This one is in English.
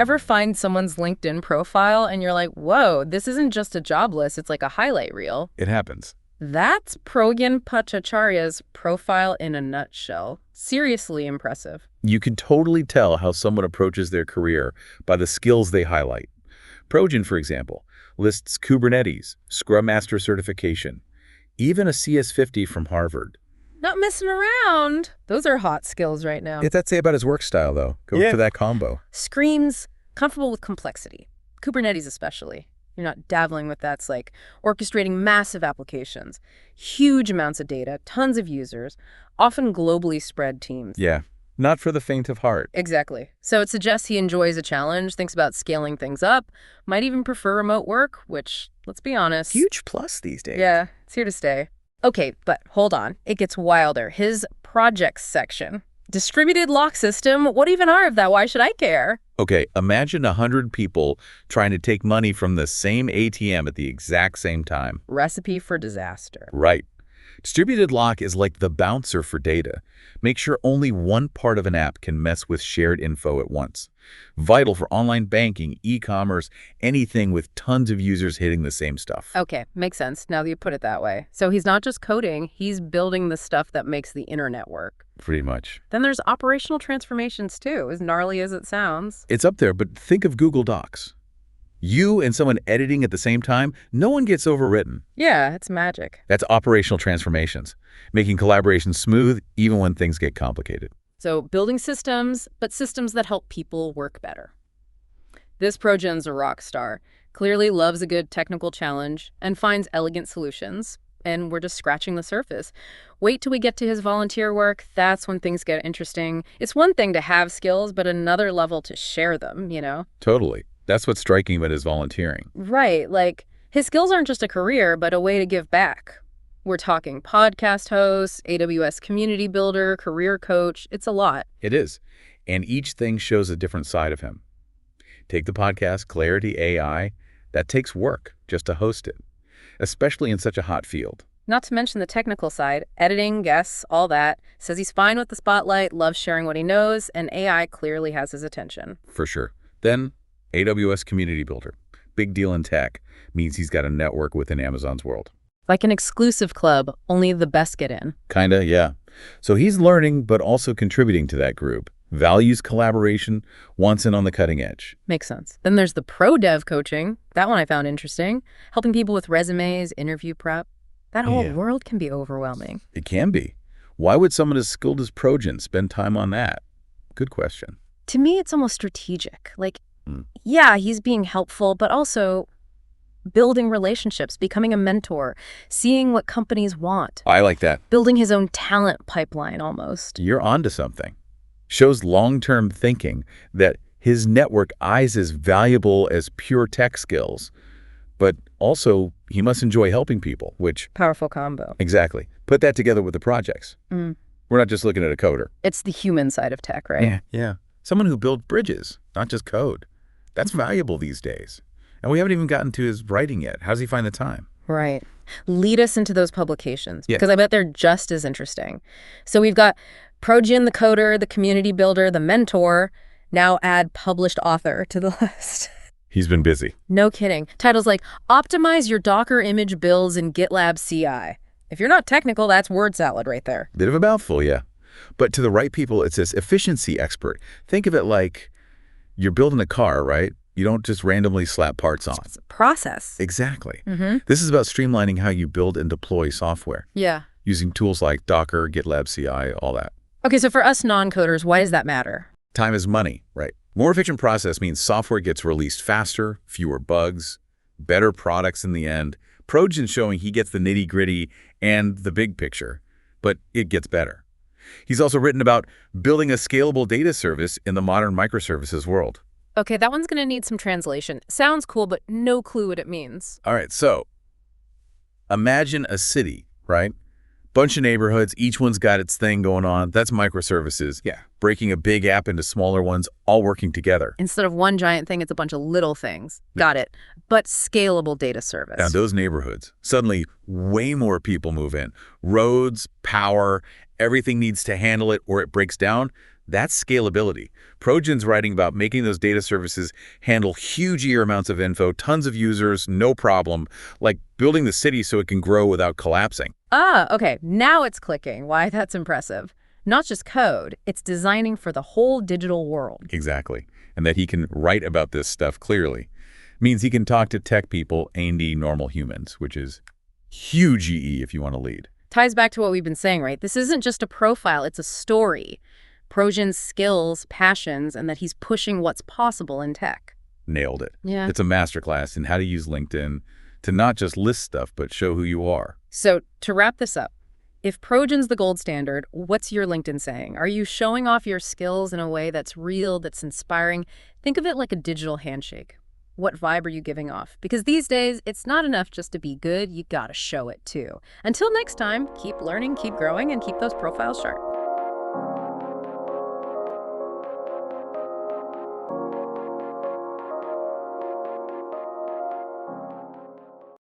Ever find someone's LinkedIn profile and you're like, whoa, this isn't just a job list, it's like a highlight reel? It happens. That's Pragyan Bhattacharya's profile in a nutshell. Seriously impressive. You can totally tell how someone approaches their career by the skills they highlight. Pragyan, for example, lists Kubernetes, Scrum Master certification, even a CS50 from Harvard. Not messing around. Those are hot skills right now. What's that say about his work style, though? Go for that combo. Screams comfortable with complexity. Kubernetes especially. You're not dabbling with that's like orchestrating massive applications, huge amounts of data, tons of users, often globally spread teams. Yeah, not for the faint of heart. Exactly. So it suggests he enjoys a challenge, thinks about scaling things up, might even prefer remote work, which, let's be honest. Huge plus these days. Yeah, it's here to stay. Okay, but hold on. It gets wilder. His projects section. Distributed lock system? What even are of that? Why should I care? Okay, imagine 100 people trying to take money from the same ATM at the exact same time. Recipe for disaster. Right. Distributed lock is like the bouncer for data. Make sure only one part of an app can mess with shared info at once. Vital for online banking, e-commerce, anything with tons of users hitting the same stuff. Okay, makes sense now that you put it that way. So he's not just coding, he's building the stuff that makes the internet work. Pretty much. Then there's operational transformations too, as gnarly as it sounds. It's up there, but think of Google Docs. You and someone editing at the same time, no one gets overwritten. Yeah, it's magic. That's operational transformations, making collaboration smooth even when things get complicated. So building systems, but systems that help people work better. This Pragyan's a rock star, clearly loves a good technical challenge and finds elegant solutions. And we're just scratching the surface. Wait till we get to his volunteer work. That's when things get interesting. It's one thing to have skills, but another level to share them, you know? Totally. That's what's striking about his volunteering. Right. Like, his skills aren't just a career, but a way to give back. We're talking podcast host, AWS community builder, career coach. It's a lot. It is. And each thing shows a different side of him. Take the podcast, Clarity AI. That takes work just to host it, especially in such a hot field. Not to mention the technical side, editing, guests, all that. Says he's fine with the spotlight, loves sharing what he knows, and AI clearly has his attention. For sure. Then, AWS Community Builder. Big deal in tech. Means he's got a network within Amazon's world. Like an exclusive club, only the best get in. Kinda, yeah. So he's learning, but also contributing to that group. Values collaboration, wants in on the cutting edge. Makes sense. Then there's the pro dev coaching. That one I found interesting. Helping people with resumes, interview prep. That whole world can be overwhelming. It can be. Why would someone as skilled as Pragyan spend time on that? Good question. To me, it's almost strategic. Like, yeah, he's being helpful, but also building relationships, becoming a mentor, seeing what companies want. I like that. Building his own talent pipeline almost. You're onto something. Shows long-term thinking that his network eyes as valuable as pure tech skills, but also he must enjoy helping people, which... Powerful combo. Exactly. Put that together with the projects. We're not just looking at a coder. It's the human side of tech, right? Yeah. Someone who builds bridges, not just code. That's valuable these days. And we haven't even gotten to his writing yet. How does he find the time? Right. Lead us into those publications, because I bet they're just as interesting. So we've got Pragyan, the coder, the community builder, the mentor. Now add published author to the list. He's been busy. No kidding. Titles like Optimize Your Docker Image Builds in GitLab CI. If you're not technical, that's word salad right there. Bit of a mouthful, yeah. But to the right people, it's this efficiency expert. Think of it like you're building a car, right? You don't just randomly slap parts on. It's a process. Exactly. This is about streamlining how you build and deploy software. Yeah. Using tools like Docker, GitLab CI, all that. Okay, so for us non-coders, why does that matter? Time is money, right? More efficient process means software gets released faster, fewer bugs, better products in the end. Pragyan's showing he gets the nitty-gritty and the big picture, but it gets better. He's also written about building a scalable data service in the modern microservices world. Okay, that one's going to need some translation. Sounds cool, but no clue what it means. All right, so imagine a city, right? Bunch of neighborhoods, each one's got its thing going on. That's microservices. Yeah. Breaking a big app into smaller ones, all working together. Instead of one giant thing, it's a bunch of little things. Got it. But scalable data service. Now, those neighborhoods, suddenly way more people move in. Roads, power, everything needs to handle it or it breaks down. That's scalability. Progen's writing about making those data services handle huge amounts of info, tons of users, no problem, like building the city so it can grow without collapsing. Ah, okay, now it's clicking. Why, that's impressive. Not just code, it's designing for the whole digital world. Exactly. And that he can write about this stuff clearly means he can talk to tech people and normal humans, which is huge if you want to lead. Ties back to what we've been saying, right? This isn't just a profile, it's a story. Progen's skills, passions, and that he's pushing what's possible in tech. Nailed it. Yeah. It's a masterclass in how to use LinkedIn to not just list stuff, but show who you are. So to wrap this up, if Progen's the gold standard, what's your LinkedIn saying? Are you showing off your skills in a way that's real, that's inspiring? Think of it like a digital handshake. What vibe are you giving off? Because these days, it's not enough just to be good, you gotta show it too. Until next time, keep learning, keep growing, and keep those profiles sharp.